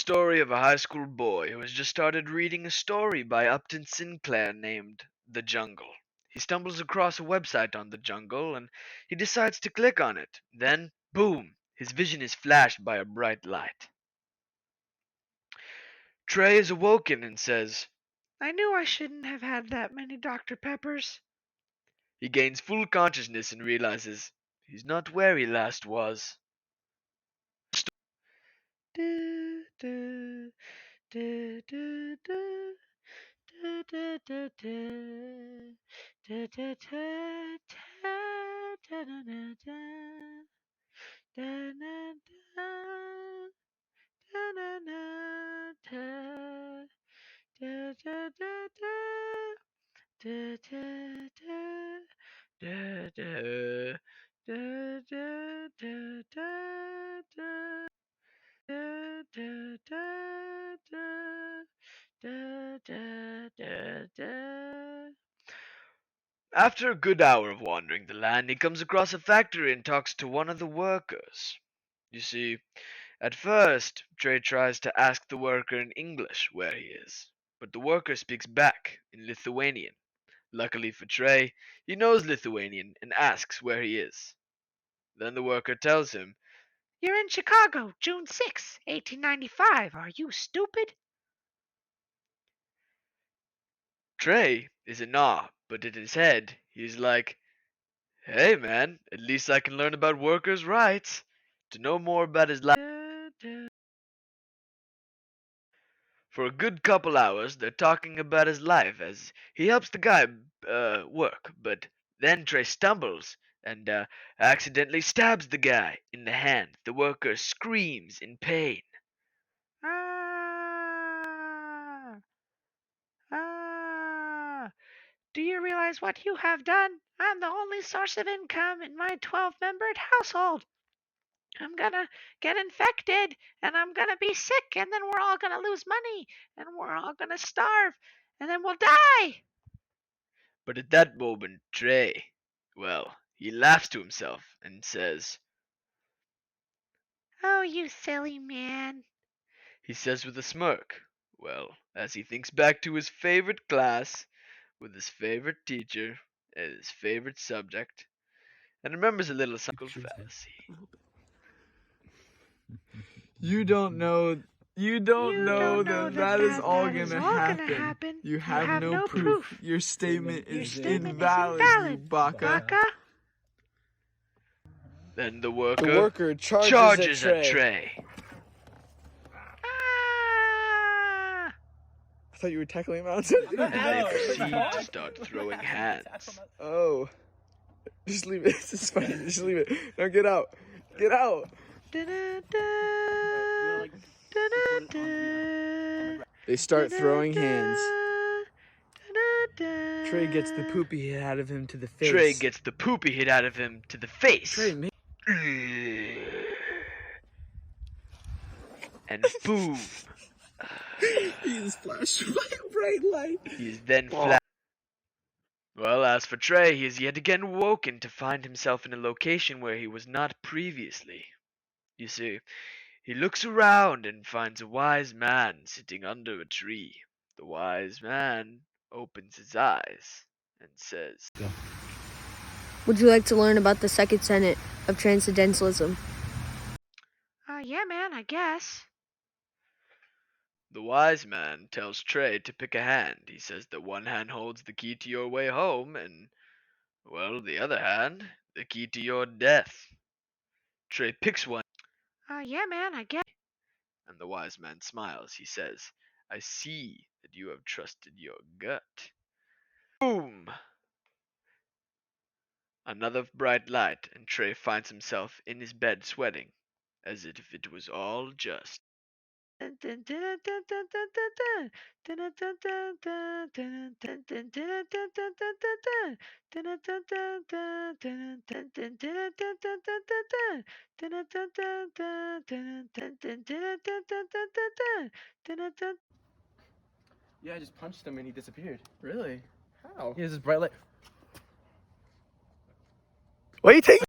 story of a high school boy who has just started reading a story by Upton Sinclair named The Jungle. He stumbles across a website on the jungle and he decides to click on it. Then, boom, his vision is flashed by a bright light. Trey is awoken and says, "I knew I shouldn't have had that many Dr. Peppers." He gains full consciousness and realizes he's not where he last was. After a good hour of wandering the land, he comes across a factory and talks to one of the workers. You see, at first, Trey tries to ask the worker in English where he is, but the worker speaks back in Lithuanian. Luckily for Trey, he knows Lithuanian and asks where he is. Then the worker tells him, "You're in Chicago, June 6, 1895. Are you stupid?" Trey is in awe, but in his head, he's like, "Hey man, at least I can learn about workers' rights." To know more about his life. For a good couple hours, they're talking about his life as he helps the guy work, but then Trey stumbles and accidentally stabs the guy in the hand. The worker screams in pain. Ah! Ah! Do you realize what you have done? I'm the only source of income in my 12-membered household. I'm gonna get infected and I'm gonna be sick and then we're all gonna lose money and we're all gonna starve and then we'll die. But at that moment, Trey, well, he laughs to himself and says, "Oh, you silly man," he says with a smirk. Well, as he thinks back to his favorite class with his favorite teacher and his favorite subject and remembers a little cycle fallacy. You don't know that is all gonna happen. You have no proof. Your statement is invalid, you baka. Then the The worker worker charges at Trey. Ah! I thought you were tackling him out. And they proceed to start throwing hands. Oh. Just leave it. It's fine. Just leave it. No, get out. Get out. They start throwing hands. Trey gets the poopy hit out of him to the face. Trey gets the poopy hit out of him to the face. Trey, and boom. He is flashed by a bright light. He is then flashed. Well, as for Trey, he is yet again woken to find himself in a location where he was not previously. You see, he looks around and finds a wise man sitting under a tree. The wise man opens his eyes and says, Would you like to learn about the second tenet of transcendentalism? Yeah, man, I guess. The wise man tells Trey to pick a hand. He says that one hand holds the key to your way home, and, well, the other hand, the key to your death. Trey picks one. Yeah, man, I guess. And the wise man smiles. He says, "I see that you have trusted your gut." Boom! Another bright light, and Trey finds himself in his bed sweating, as if it was all just. Yeah, I just punched him and he disappeared. Really? How? He has this bright light. What are you taking?